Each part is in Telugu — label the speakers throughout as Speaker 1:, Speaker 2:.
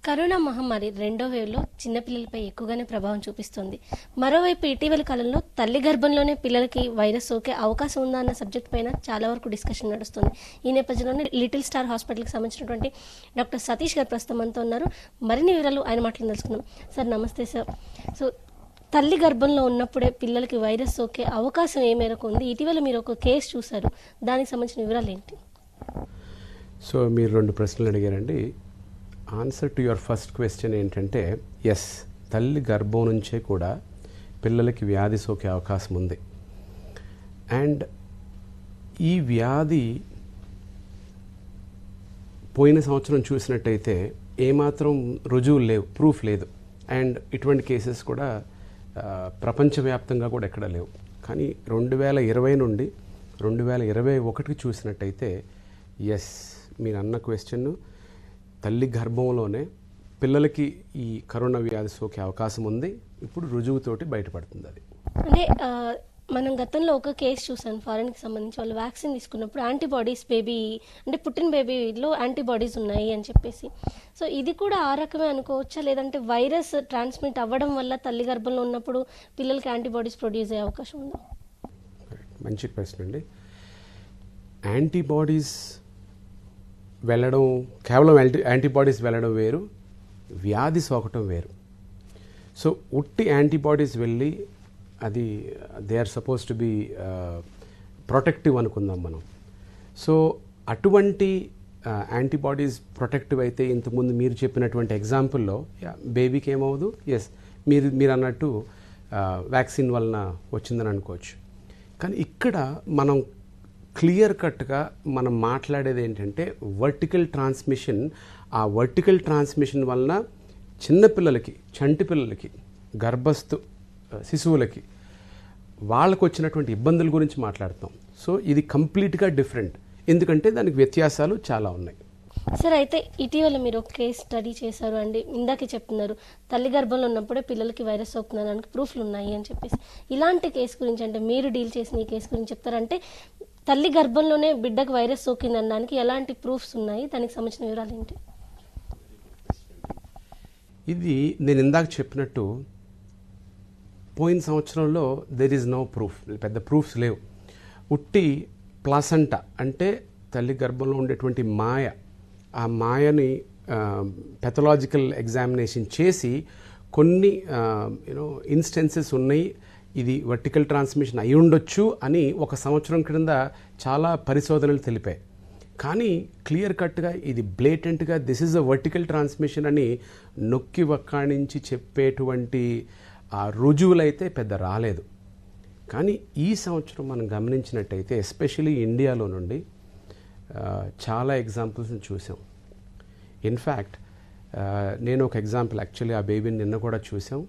Speaker 1: కరోనా మహమ్మారి రెండో వేవ్లో చిన్నపిల్లలపై ఎక్కువగానే ప్రభావం చూపిస్తుంది. మరోవైపు ఇటీవల కాలంలో తల్లి గర్భంలోనే పిల్లలకి వైరస్ సోకే అవకాశం ఉందా అన్న సబ్జెక్ట్ పైన చాలా వరకు డిస్కషన్ నడుస్తుంది. ఈ నేపథ్యంలోనే లిటిల్ స్టార్ హాస్పిటల్కి సంబంధించినటువంటి డాక్టర్ సతీష్ గారు ప్రస్తుతం మనతో ఉన్నారు. మరిన్ని వివరాలు ఆయన మాటలు తెలుసుకుందాం. సార్ నమస్తే సార్. సో తల్లి గర్భంలో ఉన్నప్పుడే పిల్లలకి వైరస్ సోకే అవకాశం ఏ మేరకు ఉంది? ఇటీవల మీరు ఒక కేసు చూశారు, దానికి సంబంధించిన వివరాలు ఏంటి?
Speaker 2: సో మీరు రెండు ప్రశ్నలు అడిగారండి. Answer to your first question ఏంటంటే ఎస్, తల్లి గర్భం నుంచే కూడా పిల్లలకి వ్యాధి సోకే అవకాశం ఉంది. అండ్ ఈ వ్యాధి పోయిన సంవత్సరం చూసినట్టయితే ఏమాత్రం రుజువులు లేవు, ప్రూఫ్ లేదు. అండ్ ఇటువంటి కేసెస్ కూడా ప్రపంచవ్యాప్తంగా కూడా ఎక్కడ లేవు. కానీ 2020 నుండి 2021కి చూసినట్టయితే ఎస్, మీరు అన్న క్వశ్చన్, తల్లి గర్భంలోనే పిల్లలకి ఈ కరోనా వ్యాధి సోకే అవకాశం ఉంది. ఇప్పుడు రుజువుతోటి బయటపడుతుంది అది.
Speaker 1: అంటే మనం గతంలో ఒక కేసు చూసాను, ఫారెన్కి సంబంధించి వాళ్ళు వ్యాక్సిన్ తీసుకున్నప్పుడు యాంటీబాడీస్ బేబీ అంటే పుట్టిన బేబీలో యాంటీబాడీస్ ఉన్నాయి అని చెప్పేసి. సో ఇది కూడా ఆ రకమే అనుకోవచ్చా, లేదంటే వైరస్ ట్రాన్స్మిట్ అవ్వడం వల్ల తల్లి గర్భంలో ఉన్నప్పుడు పిల్లలకి యాంటీబాడీస్ ప్రొడ్యూస్ అయ్యే అవకాశం ఉందా?
Speaker 2: మంచి ప్రశ్న అండి. యాంటీబాడీస్ వెళ్ళడం, కేవలం యాంటీబాడీస్ వెళ్ళడం వేరు, వ్యాధి సోకటం వేరు. సో ఉట్టి యాంటీబాడీస్ వెళ్ళి అది they are supposed to be protective అనుకుందాం మనం. సో అటువంటి యాంటీబాడీస్ ప్రొటెక్టివ్ అయితే ఇంతకుముందు మీరు చెప్పినటువంటి ఎగ్జాంపుల్లో బేబీకి ఏమవుదు, ఎస్ మీరు అన్నట్టు వ్యాక్సిన్ వలన వచ్చిందని అనుకోవచ్చు. కానీ ఇక్కడ మనం క్లియర్ కట్గా మనం మాట్లాడేది ఏంటంటే వర్టికల్ ట్రాన్స్మిషన్. ఆ వర్టికల్ ట్రాన్స్మిషన్ వలన చిన్నపిల్లలకి, చంటి పిల్లలకి, గర్భస్థు శిశువులకి వాళ్ళకు వచ్చినటువంటి ఇబ్బందుల గురించి మాట్లాడతాం. సో ఇది కంప్లీట్గా డిఫరెంట్, ఎందుకంటే దానికి వ్యత్యాసాలు చాలా ఉన్నాయి.
Speaker 1: సార్, అయితే ఇటీవల మీరు ఒక కేసు స్టడీ చేశారు అండి. ఇందాకే చెప్తున్నారు తల్లి గర్భంలో ఉన్నప్పుడే పిల్లలకి వైరస్ సోకుతుందానికి ప్రూఫ్లు ఉన్నాయి అని చెప్పేసి. ఇలాంటి కేసు గురించి, అంటే మీరు డీల్ చేసిన ఈ కేసు గురించి చెప్తారంటే తల్లి గర్భంలోనే బిడ్డకు వైరస్ సోకిందనడానికి ఎలాంటి ప్రూఫ్స్ ఉన్నాయి, దానికి సంబంధించిన వివరాలు ఏంటి?
Speaker 2: ఇది నేను ఇందాక చెప్పినట్టు పోయిన సంవత్సరంలో దెర్ ఈజ్ నో ప్రూఫ్, పెద్ద ప్రూఫ్స్ లేవు. ఉట్టి ప్లాసెంటా అంటే తల్లి గర్భంలో ఉండేటువంటి మాయ, ఆ మాయని పెథలాజికల్ ఎగ్జామినేషన్ చేసి కొన్ని ఇన్స్టెన్సెస్ ఉన్నాయి, ఇది వర్టికల్ ట్రాన్స్మిషన్ అయి ఉండొచ్చు అని ఒక సంవత్సరం క్రింద చాలా పరిశోధనలు తెలిపాయి. కానీ క్లియర్ కట్గా ఇది బ్లేటెంట్గా this is a vertical transmission అని నొక్కి వక్కాణించి చెప్పేటువంటి ఆ రుజువులైతే పెద్ద రాలేదు. కానీ ఈ సంవత్సరం మనం గమనించినట్టయితే ఎస్పెషలీ ఇండియాలో నుండి చాలా ఎగ్జాంపుల్స్ని చూసాం. ఇన్ఫ్యాక్ట్ నేను ఒక ఎగ్జాంపుల్, యాక్చువల్లీ ఆ బేబీని నిన్న కూడా చూసాం.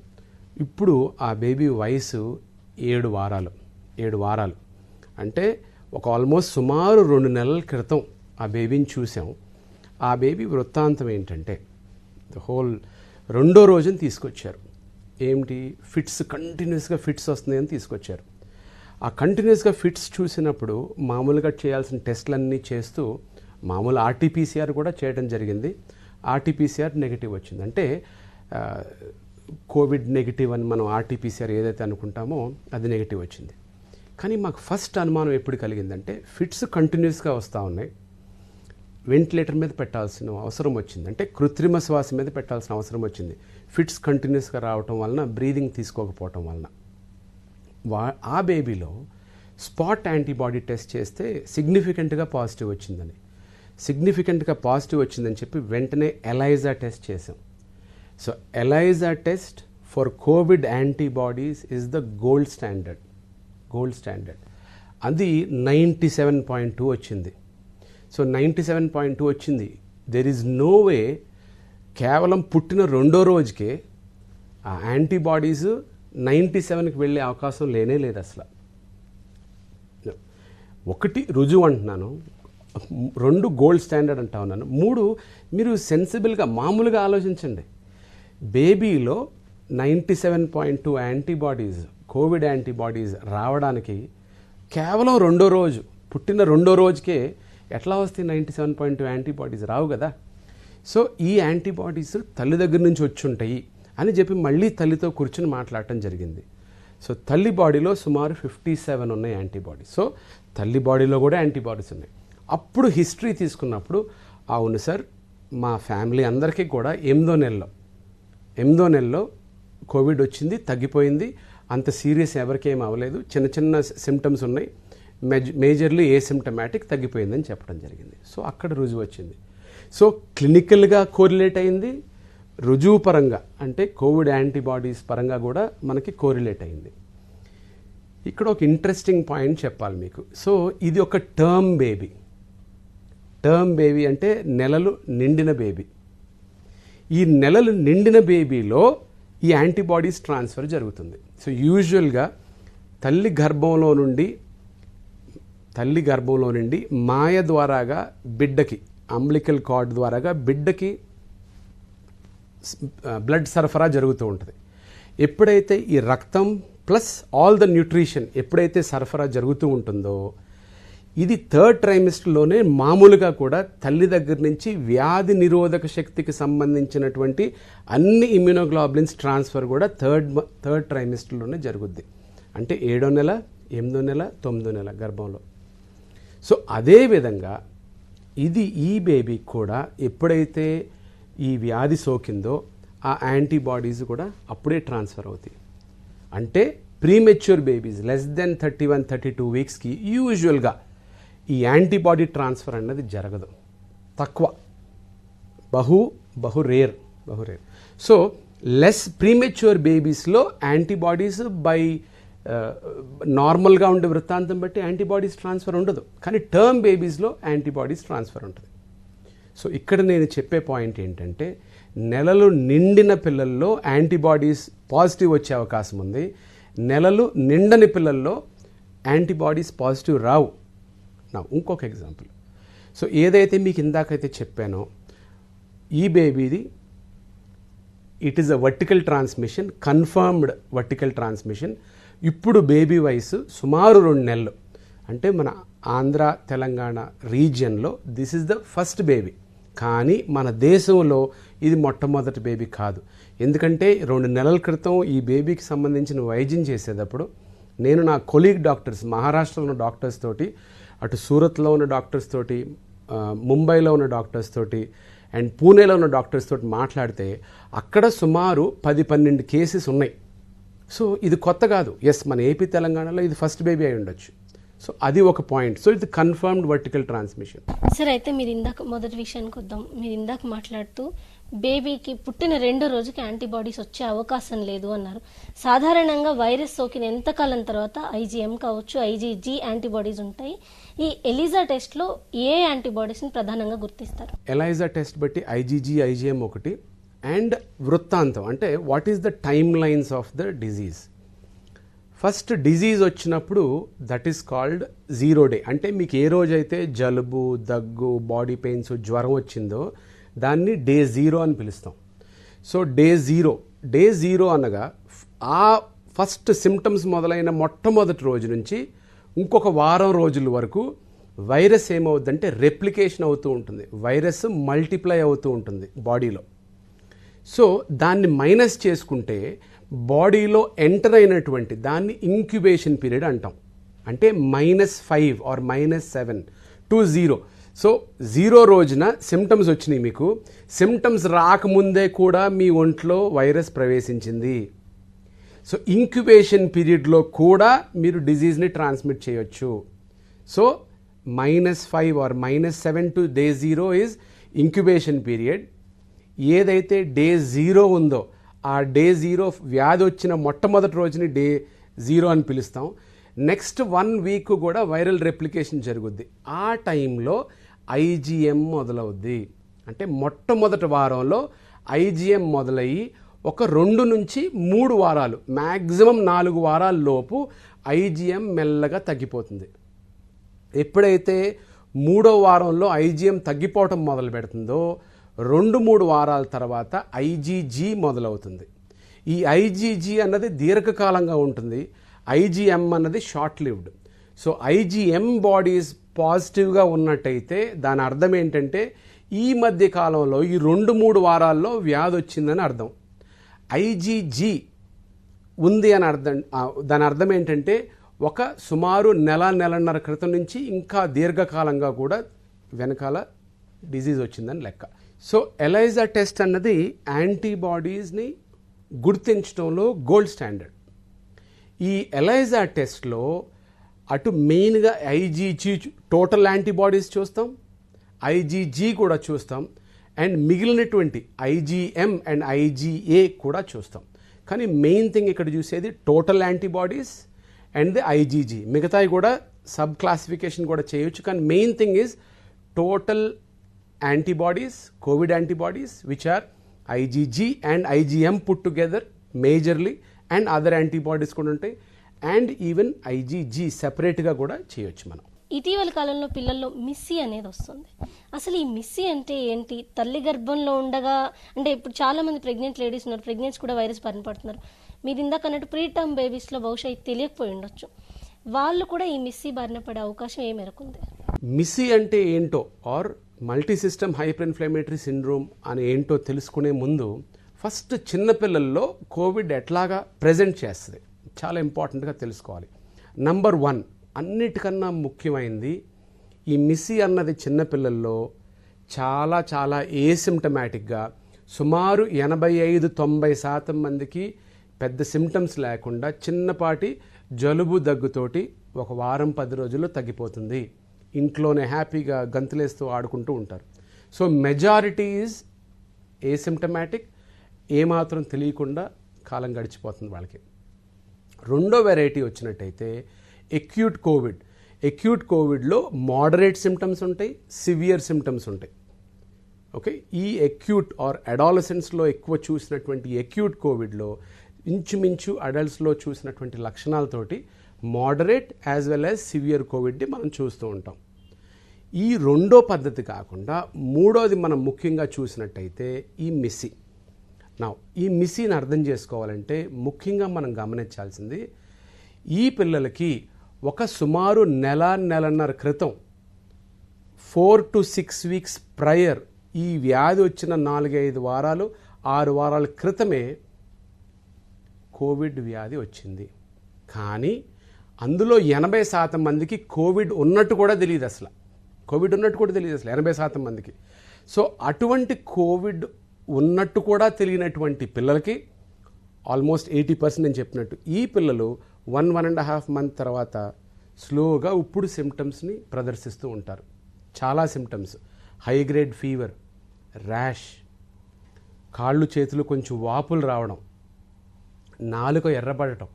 Speaker 2: ఇప్పుడు ఆ బేబీ వయసు 7 వారాలు అంటే ఒక ఆల్మోస్ట్ సుమారు 2 నెలల క్రితం ఆ బేబీని చూసాం. ఆ బేబీ వృత్తాంతం ఏంటంటే హోల్ రెండో రోజున తీసుకొచ్చారు. ఏమిటి, ఫిట్స్, కంటిన్యూస్గా ఫిట్స్ వస్తున్నాయని తీసుకొచ్చారు. ఆ కంటిన్యూస్గా ఫిట్స్ చూసినప్పుడు మామూలుగా చేయాల్సిన టెస్టులన్నీ చేస్తూ మామూలు ఆర్టీపీసీఆర్ కూడా చేయడం జరిగింది. ఆర్టీపీసీఆర్ నెగిటివ్ వచ్చింది. అంటే కోవిడ్ నెగిటివ్ అని మనం ఆర్టీపీసీఆర్ ఏదైతే అనుకుంటామో అది నెగిటివ్ వచ్చింది. కానీ మాకు ఫస్ట్ అనుమానం ఎప్పుడు కలిగిందంటే ఫిట్స్ కంటిన్యూస్గా వస్తూ ఉన్నాయి, వెంటిలేటర్ మీద పెట్టాల్సిన అవసరం వచ్చింది, అంటే కృత్రిమ శ్వాస మీద పెట్టాల్సిన అవసరం వచ్చింది. ఫిట్స్ కంటిన్యూస్గా రావటం వలన, బ్రీదింగ్ తీసుకోకపోవటం వలన ఆ బేబీలో స్పాట్ యాంటీబాడీ టెస్ట్ చేస్తే సిగ్నిఫికెంట్గా పాజిటివ్ వచ్చిందని చెప్పి వెంటనే ఎలైజా టెస్ట్ చేసాం. So Elijah test for Covid antibodies is the gold standard. అది 97.2 వచ్చింది. సో 97.2 వచ్చింది. దెర్ ఈజ్ నో వే కేవలం పుట్టిన రెండో రోజుకే ఆ యాంటీబాడీస్ 97కి వెళ్ళే అవకాశం లేనే లేదు అసలు. ఒకటి రుజువు అంటున్నాను, 2 గోల్డ్ స్టాండర్డ్ అంటా ఉన్నాను, 3 మీరు సెన్సిబుల్గా మామూలుగా ఆలోచించండి. బేబీలో 97.2 యాంటీబాడీస్, కోవిడ్ యాంటీబాడీస్ రావడానికి కేవలం పుట్టిన రెండో రోజుకే ఎట్లా వస్తాయి? 97.2 యాంటీబాడీస్ రావు కదా. సో ఈ యాంటీబాడీస్ తల్లి దగ్గర నుంచి వచ్చి ఉంటాయి అని చెప్పి మళ్ళీ తల్లితో కూర్చుని మాట్లాడటం జరిగింది. సో తల్లి బాడీలో సుమారు 57 ఉన్నాయి యాంటీబాడీస్. సో తల్లి బాడీలో కూడా యాంటీబాడీస్ ఉన్నాయి. అప్పుడు హిస్టరీ తీసుకున్నప్పుడు అవును సార్, మా ఫ్యామిలీ అందరికీ కూడా 8వ నెలలో కోవిడ్ వచ్చింది, తగ్గిపోయింది, అంత సీరియస్ ఎవరికేం అవ్వలేదు, చిన్న చిన్న సిమ్టమ్స్ ఉన్నాయి, మేజర్లీ ఏసిమ్టమాటిక్, తగ్గిపోయిందని చెప్పడం జరిగింది. సో అక్కడ రుజువు వచ్చింది. సో క్లినికల్గా కోరిలేట్ అయింది, రుజువు పరంగా అంటే కోవిడ్ యాంటీబాడీస్ పరంగా కూడా మనకి కోరిలేట్ అయింది. ఇక్కడ ఒక ఇంట్రెస్టింగ్ పాయింట్ చెప్పాలి మీకు. సో ఇది ఒక టర్మ్ బేబీ అంటే నెలలు నిండిన బేబీ. ఈ నెలలు నిండిన బేబీలో ఈ యాంటీబాడీస్ ట్రాన్స్ఫర్ జరుగుతుంది. సో యూజువల్గా తల్లి గర్భంలో నుండి మాయ ద్వారాగా బిడ్డకి, అంబ్లికల్ కార్డ్ ద్వారాగా బిడ్డకి బ్లడ్ సరఫరా జరుగుతూ ఉంటుంది. ఎప్పుడైతే ఈ రక్తం ప్లస్ ఆల్ ద న్యూట్రిషన్ ఎప్పుడైతే సరఫరా జరుగుతూ ఉంటుందో, ఇది 3rd ట్రైమిస్టర్లోనే మామూలుగా కూడా తల్లి దగ్గర నుంచి వ్యాధి నిరోధక శక్తికి సంబంధించినటువంటి అన్ని ఇమ్యూనోగ్లోబులిన్స్ ట్రాన్స్ఫర్ కూడా థర్డ్ ట్రైమిస్టర్లోనే జరుగుద్ది. అంటే 7వ నెల, 8వ నెల, 9వ నెల గర్భంలో. సో అదేవిధంగా ఈ బేబీ కూడా ఎప్పుడైతే ఈ వ్యాధి సోకిందో ఆ యాంటీబాడీస్ కూడా అప్పుడే ట్రాన్స్ఫర్ అవుతాయి. అంటే ప్రీమెచ్యూర్ బేబీస్ లెస్ దెన్ 31-32 వీక్స్కి యూజువల్గా ఈ యాంటీబాడీ ట్రాన్స్ఫర్ అన్నది జరగదు, తక్కువ, బహు రేర్. సో లెస్ ప్రీమెచ్యూర్ బేబీస్లో యాంటీబాడీస్ బై నార్మల్గా ఉండే వృత్తాంతం బట్టి యాంటీబాడీస్ ట్రాన్స్ఫర్ ఉండదు, కానీ టర్మ్ బేబీస్లో యాంటీబాడీస్ ట్రాన్స్ఫర్ ఉంటుంది. సో ఇక్కడ నేను చెప్పే పాయింట్ ఏంటంటే, నెలలు నిండిన పిల్లల్లో యాంటీబాడీస్ పాజిటివ్ వచ్చే అవకాశం ఉంది, నెలలు నిండని పిల్లల్లో యాంటీబాడీస్ పాజిటివ్ రావు. నా ఇంకొక ఎగ్జాంపుల్. సో ఏదైతే మీకు ఇందాకైతే చెప్పానో ఈ బేబీది it is a vertical transmission, confirmed vertical transmission. ఇప్పుడు బేబీ వయసు సుమారు 2 నెలలు. అంటే మన ఆంధ్ర తెలంగాణ రీజియన్లో this is the first baby. కానీ మన దేశంలో ఇది మొట్టమొదటి బేబీ కాదు. ఎందుకంటే 2 నెలల క్రితం ఈ బేబీకి సంబంధించిన వైద్యం చేసేటప్పుడు నేను నా కొలీగ్ డాక్టర్స్, మహారాష్ట్రలో ఉన్న డాక్టర్స్ తోటి, అటు సూరత్లో ఉన్న డాక్టర్స్ తోటి, ముంబైలో ఉన్న డాక్టర్స్ తోటి అండ్ పూణేలో ఉన్న డాక్టర్స్ తోటి మాట్లాడితే అక్కడ సుమారు 10-12 కేసెస్ ఉన్నాయి. సో ఇది కొత్త కాదు. ఎస్, మన ఏపీ తెలంగాణలో ఇది ఫస్ట్ బేబీ అయి ఉండొచ్చు. సో అది ఒక పాయింట్. సో ఇది కన్ఫర్మ్డ్ వర్టికల్ ట్రాన్స్మిషన్.
Speaker 1: సార్, అయితే మీరు ఇందాక మొదటి విషయానికి వద్దాం. మీరు ఇందాక మాట్లాడుతూ బేబీకి పుట్టిన 2వ రోజుకి యాంటీబాడీస్ వచ్చే అవకాశం లేదు అన్నారు. సాధారణంగా వైరస్ సోకిన ఎంతకాలం తర్వాత IgM కావచ్చు, IgG యాంటీబాడీస్ ఉంటాయి. ఈ ఎలిజా టెస్ట్లో ఏ యాంటీబాడీస్ని ప్రధానంగా గుర్తిస్తారు?
Speaker 2: ఎలిజా టెస్ట్ బట్టి IgG, IgM ఒకటి, అండ్ వృత్తాంతం అంటే what is the time lines of the disease. First disease వచ్చినప్పుడు దట్ ఈస్ కాల్డ్ 0 డే. అంటే మీకు ఏ రోజైతే జలుబు, దగ్గు, బాడీ పెయిన్స్, జ్వరం వచ్చిందో దాన్ని డే 0 అని పిలుస్తాం. సో డే జీరో అనగా ఆ ఫస్ట్ సిమ్టమ్స్ మొదలైన మొట్టమొదటి రోజు నుంచి ఇంకొక వారం రోజుల వరకు వైరస్ ఏమవుతుందంటే రెప్లికేషన్ అవుతూ ఉంటుంది, వైరస్ మల్టిప్లై అవుతూ ఉంటుంది బాడీలో. సో దాన్ని మైనస్ చేసుకుంటే బాడీలో ఎంటర్ అయినటువంటి దాన్ని ఇంక్యుబేషన్ పీరియడ్ అంటాం. అంటే -5 ఆర్ -7 to 0. సో 0 రోజున సిమ్టమ్స్ వచ్చినాయి. మీకు సిమ్టమ్స్ రాకముందే కూడా మీ ఒంట్లో వైరస్ ప్రవేశించింది. సో ఇంక్యుబేషన్ పీరియడ్లో కూడా మీరు డిజీజ్ని ట్రాన్స్మిట్ చేయొచ్చు. So -5 or -7 to day 0 is incubation period. ఏదైతే డే 0 ఉందో ఆ డే 0 వ్యాధి వచ్చిన మొట్టమొదటి రోజుని డే 0 అని పిలుస్తాం. నెక్స్ట్ 1 వీక్ కూడా వైరల్ రెప్లికేషన్ జరుగుద్ది. ఆ టైంలో IgM మొదలవుద్ది. అంటే మొట్టమొదటి వారంలో IgM మొదలయ్యి ఒక 2 నుంచి 3 వారాలు, మ్యాక్సిమం 4 వారాల లోపు IgM మెల్లగా తగ్గిపోతుంది. ఎప్పుడైతే 3వ వారంలో IgM తగ్గిపోవటం మొదలు పెడుతుందో 2-3 వారాల తర్వాత IgG మొదలవుతుంది. ఈ IgG అన్నది దీర్ఘకాలంగా ఉంటుంది, IgM అన్నది short lived. So IgM bodies పాజిటివ్గా ఉన్నట్టయితే దాని అర్థం ఏంటంటే ఈ మధ్య కాలంలో ఈ 2-3 వారాల్లో వ్యాధి వచ్చిందని అర్థం. ఐజీజీ ఉంది అని అర్థం. దాని అర్థం ఏంటంటే ఒక సుమారు నెలన్నర క్రితం నుంచి ఇంకా దీర్ఘకాలంగా కూడా వెనకాల డిజీజ్ వచ్చిందని లెక్క. సో ఎలైజా టెస్ట్ అన్నది యాంటీబాడీస్ని గుర్తించడంలో గోల్డ్ స్టాండర్డ్. ఈ ఎలైజా టెస్ట్లో అటు మెయిన్గా ఐజీజీ టోటల్ యాంటీబాడీస్ చూస్తాం, ఐజీజీ కూడా చూస్తాం, అండ్ మిగిలినటువంటి ఐజీఎం అండ్ ఐజీఏ కూడా చూస్తాం. కానీ మెయిన్ థింగ్ ఇక్కడ చూసేది total antibodies and the IgG. మిగతాయి కూడా సబ్ క్లాసిఫికేషన్ కూడా చేయొచ్చు, కానీ main thing is total antibodies, COVID antibodies which are IgG and IgM put together majorly, and other antibodies కూడా ఉంటాయి, అండ్ ఈవెన్ ఐజీజీ సెపరేట్గా కూడా చేయొచ్చు మనం.
Speaker 1: ఇటీవల కాలంలో పిల్లల్లో మిస్సీ అనేది వస్తుంది. అసలు ఈ మిస్సీ అంటే ఏంటి? తల్లి గర్భంలో ఉండగా, అంటే ఇప్పుడు చాలా మంది ప్రెగ్నెంట్ లేడీస్ ఉన్నారు, ప్రెగ్నెంట్స్ కూడా వైరస్ బారిన పడుతున్నారు. మీరు ఇందాక అన్నట్టు ప్రీ టర్మ్ బేబీస్లో బహుశా ఇది తెలియకపోయి ఉండొచ్చు. వాళ్ళు కూడా ఈ మిస్సీ బారిన పడే అవకాశం ఏ మేరకు ఉంది?
Speaker 2: మిస్సీ అంటే ఏంటో or multi system hyper inflammatory syndrome అని ఏంటో తెలుసుకునే ముందు ఫస్ట్ చిన్నపిల్లల్లో కోవిడ్ ఎట్లాగా ప్రెజెంట్ చేస్తుంది చాలా ఇంపార్టెంట్గా తెలుసుకోవాలి. నంబర్ 1 అన్నిటికన్నా ముఖ్యమైనది, ఈ మిస్సీ అన్నది చిన్నపిల్లల్లో చాలా చాలా ఏసిమ్టమాటిక్గా సుమారు 85-90% మందికి పెద్ద సిమ్టమ్స్ లేకుండా చిన్నపాటి జలుబు దగ్గుతోటి 1 వారం 10 రోజుల్లో తగ్గిపోతుంది. ఇంట్లోనే హ్యాపీగా గంతులేస్తూ ఆడుకుంటూ ఉంటారు. సో మెజారిటీ ఈజ్ ఏసిమ్టమాటిక్, ఏమాత్రం తెలియకుండా కాలం గడిచిపోతుంది వాళ్ళకి. రెండో వెరైటీ వచ్చినట్టయితే ఎక్యూట్ కోవిడ్. ఎక్యూట్ కోవిడ్లో మోడరేట్ సిమ్టమ్స్ ఉంటాయి, సివియర్ సిమ్టమ్స్ ఉంటాయి. ఓకే, ఈ ఎక్యూట్ ఆర్ అడాలసెంట్స్లో ఎక్కువ చూసినటువంటి ఎక్యూట్ కోవిడ్లో ఇంచుమించు అడల్ట్స్లో చూసినటువంటి లక్షణాలతోటి moderate as well as severe కోవిడ్ని మనం చూస్తూ ఉంటాం. ఈ రెండో పద్ధతి కాకుండా మూడోది మనం ముఖ్యంగా చూసినట్టయితే ఈ మిస్సీ. ఈ మిస్సీని అర్థం చేసుకోవాలంటే ముఖ్యంగా మనం గమనించాల్సింది, ఈ పిల్లలకి ఒక సుమారు నెలన్నర క్రితం 4 to 6 weeks ప్రయర్ ఈ వ్యాధి వచ్చిన 4-5 వారాలు 6 వారాల క్రితమే కోవిడ్ వ్యాధి వచ్చింది. కానీ అందులో 80% మందికి కోవిడ్ ఉన్నట్టు కూడా తెలియదు అసలు. 80% మందికి. సో అటువంటి కోవిడ్ ఉన్నట్టు కూడా తెలియనటువంటి పిల్లలకి ఆల్మోస్ట్ 80% నేను చెప్పినట్టు ఈ పిల్లలు 1.5 month తర్వాత స్లోగా ఇప్పుడు సిమ్టమ్స్ని ప్రదర్శిస్తూ ఉంటారు. చాలా symptoms, high grade fever, rash, కాళ్ళు చేతులు కొంచెం వాపులు రావడం, నాలుక ఎర్రబడటం,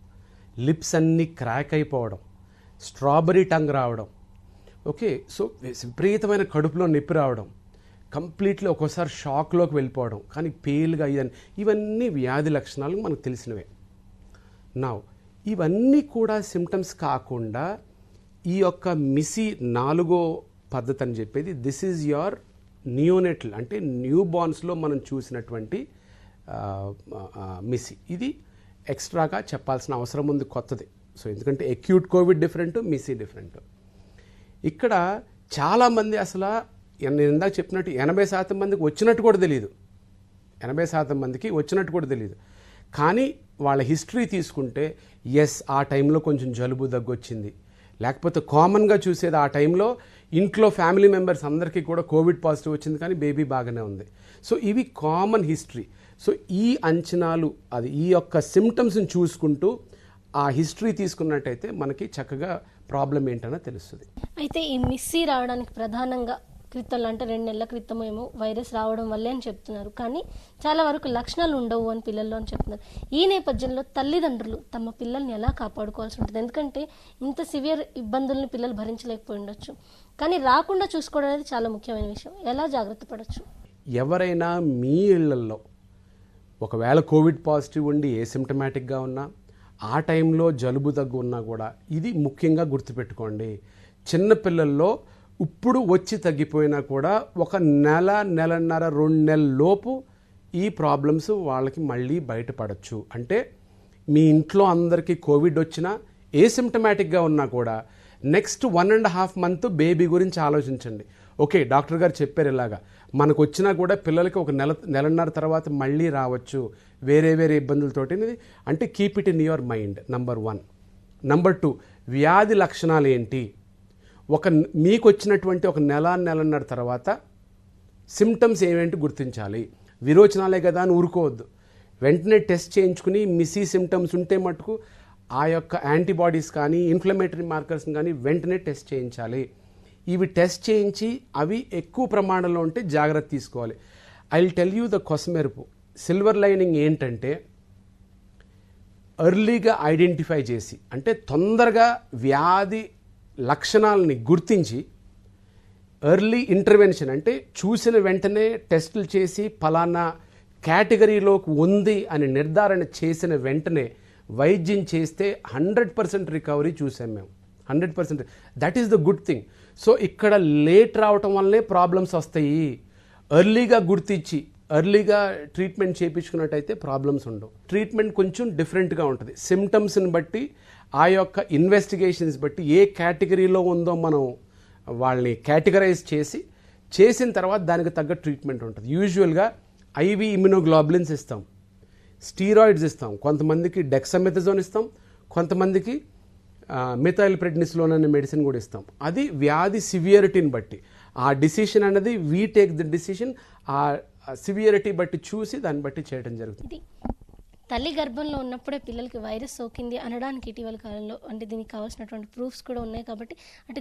Speaker 2: లిప్స్ అన్నీ క్రాక్ అయిపోవడం, స్ట్రాబెరీ టంగ్ రావడం. ఓకే, సో విపరీతమైన కడుపులో నొప్పి రావడం, కంప్లీట్లీ ఒక్కోసారి షాక్లోకి వెళ్ళిపోవడం, కానీ పేలుగా ఇవన్నీ వ్యాధి లక్షణాలు మనకు తెలిసినవే. ఇవన్నీ కూడా సిమ్టమ్స్ కాకుండా ఈ యొక్క మిస్సీ 4వ పద్ధతి అని చెప్పేది, దిస్ ఈజ్ యువర్ నియోనెటల్ అంటే న్యూ బార్న్స్లో మనం చూసినటువంటి మిస్సీ. ఇది ఎక్స్ట్రాగా చెప్పాల్సిన అవసరం ఉంది, కొత్తది. సో ఎందుకంటే acute Covid different, Missy different. ఇక్కడ చాలామంది అసలు నేను ఇందాక చెప్పినట్టు 80% మందికి వచ్చినట్టు కూడా తెలియదు. 80% మందికి వచ్చినట్టు కూడా తెలియదు. కానీ వాళ్ళ హిస్టరీ తీసుకుంటే ఎస్ ఆ టైంలో కొంచెం జలుబు దగ్గు వచ్చింది, లేకపోతే కామన్గా చూసేది ఆ టైంలో ఇంట్లో ఫ్యామిలీ మెంబర్స్ అందరికీ కూడా కోవిడ్ పాజిటివ్ వచ్చింది కానీ బేబీ బాగానే ఉంది. సో ఇవి కామన్ హిస్టరీ. సో ఈ అంచనాలు, అది ఈ యొక్క సిమ్టమ్స్ని చూసుకుంటూ ఆ హిస్టరీ తీసుకున్నట్టయితే మనకి చక్కగా ప్రాబ్లం ఏంటనో తెలుస్తుంది.
Speaker 1: అయితే ఈ మిస్సీ రావడానికి ప్రధానంగా క్రితంలో అంటే 2 నెలల క్రితం ఏమో వైరస్ రావడం వల్లే అని చెప్తున్నారు, కానీ చాలా వరకు లక్షణాలు ఉండవు అని పిల్లల్లో అని చెప్తున్నారు. ఈ నేపథ్యంలో తల్లిదండ్రులు తమ పిల్లల్ని ఎలా కాపాడుకోవాల్సి ఉంటుంది? ఎందుకంటే ఇంత సివియర్ ఇబ్బందుల్ని పిల్లలు భరించలేకపోయి ఉండొచ్చు, కానీ రాకుండా చూసుకోవడం అనేది చాలా ముఖ్యమైన విషయం. ఎలా జాగ్రత్త పడవచ్చు?
Speaker 2: ఎవరైనా మీ ఇళ్లలో ఒకవేళ కోవిడ్ పాజిటివ్ ఉండి ఏసిమ్టమాటిక్గా ఉన్నా, ఆ టైంలో జలుబు దగ్గు ఉన్నా కూడా ఇది ముఖ్యంగా గుర్తుపెట్టుకోండి. చిన్నపిల్లల్లో ఇప్పుడు వచ్చి తగ్గిపోయినా కూడా ఒక నెలన్నర 2 నెలల లోపు ఈ ప్రాబ్లమ్స్ వాళ్ళకి మళ్ళీ బయటపడచ్చు. అంటే మీ ఇంట్లో అందరికీ కోవిడ్ వచ్చినా ఏసిమ్టమాటిక్గా ఉన్నా కూడా నెక్స్ట్ 1.5 month బేబీ గురించి ఆలోచించండి. ఓకే, డాక్టర్ గారు చెప్పారు ఇలాగా మనకు వచ్చినా కూడా పిల్లలకి ఒక నెలన్నర తర్వాత మళ్ళీ రావచ్చు వేరే వేరే ఇబ్బందులతోటి. అంటే keep it in your mind, number 1. Number 2, వ్యాధి లక్షణాలు ఏంటి, మీకు వచ్చినటువంటి ఒక నెలన్నర తర్వాత సిమ్టమ్స్ ఏమేంటి గుర్తించాలి. విరోచనాలే కదా అని ఊరుకోవద్దు, వెంటనే టెస్ట్ చేయించుకుని మిస్సీ సిమ్టమ్స్ ఉంటే మటుకు ఆ యొక్క యాంటీబాడీస్ కానీ ఇన్ఫ్లమేటరీ మార్కర్స్ కానీ వెంటనే టెస్ట్ చేయించాలి. ఇవి టెస్ట్ చేయించి అవి ఎక్కువ ప్రమాణంలో ఉంటే జాగ్రత్త తీసుకోవాలి. I will tell you the కొసమెరుపు సిల్వర్ లైనింగ్ ఏంటంటే, ఎర్లీగా ఐడెంటిఫై చేసి, అంటే తొందరగా వ్యాధి లక్షణాలని గుర్తించి ఎర్లీ ఇంటర్వెన్షన్, అంటే చూసిన వెంటనే టెస్టులు చేసి ఫలానా కేటగిరీలోకి ఉంది అని నిర్ధారణ చేసిన వెంటనే వైద్యం చేస్తే 100% రికవరీ చూసాం మేము. 100%. That is the good thing. So ఇక్కడ లేట్ రావటం వల్లనే ప్రాబ్లమ్స్ వస్తాయి. ఎర్లీగా గుర్తించి ఎర్లీగా ట్రీట్మెంట్ చేయించుకున్నట్టయితే ప్రాబ్లమ్స్ ఉండవు. ట్రీట్మెంట్ కొంచెం డిఫరెంట్గా ఉంటుంది. సిమ్టమ్స్ని బట్టి, ఆ యొక్క ఇన్వెస్టిగేషన్స్ బట్టి ఏ కేటగిరీలో ఉందో మనం వాళ్ళని కేటగరైజ్ చేసిన తర్వాత దానికి తగ్గ ట్రీట్మెంట్ ఉంటుంది. యూజువల్గా ఐవి ఇమ్యునోగ్లోబులిన్స్ ఇస్తాం, స్టీరాయిడ్స్ ఇస్తాం, కొంతమందికి డెక్సామెథజోన్ ఇస్తాం, కొంతమందికి మిథైల్ ప్రెడ్నిసోలోన్ అనే మెడిసిన్ కూడా ఇస్తాం. అది వ్యాధి సివియరిటీని బట్టి ఆ డిసిషన్ అనేది వీ టేక్ ది డిసిషన్, ఆ సివియరిటీ బట్టి చూసి దాన్ని బట్టి చేయడం జరుగుతుంది.
Speaker 1: తల్లి గర్భంలో ఉన్నప్పుడే పిల్లలకి వైరస్ సోకింది అనడానికి ఇటీవల కాలంలో అంటే దీనికి కావాల్సినటువంటి ప్రూఫ్స్ కూడా ఉన్నాయి. కాబట్టి అంటే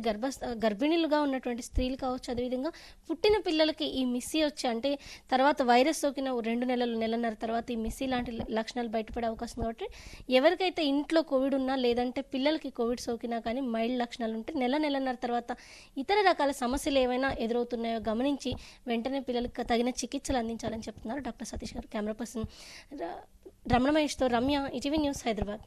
Speaker 1: గర్భిణీలుగా ఉన్నటువంటి స్త్రీలు కావచ్చు, అదేవిధంగా పుట్టిన పిల్లలకి ఈ మిస్సీ వచ్చి అంటే తర్వాత వైరస్ సోకిన 2 నెలలు నెలన్నర తర్వాత ఈ మిస్సీ లాంటి లక్షణాలు బయటపడే అవకాశం. కాబట్టి ఎవరికైతే ఇంట్లో కోవిడ్ ఉన్నా లేదంటే పిల్లలకి కోవిడ్ సోకినా కానీ మైల్డ్ లక్షణాలు ఉంటే నెలన్నర తర్వాత ఇతర రకాల సమస్యలు ఏవైనా ఎదురవుతున్నాయో గమనించి వెంటనే పిల్లలకి తగిన చికిత్సలు అందించాలని చెప్తున్నారు డాక్టర్ సతీష్ గారు. కెమెరా పర్సన్ రమణ మహేష్తో రమ్య, ఈటీవీ న్యూస్, హైదరాబాద్.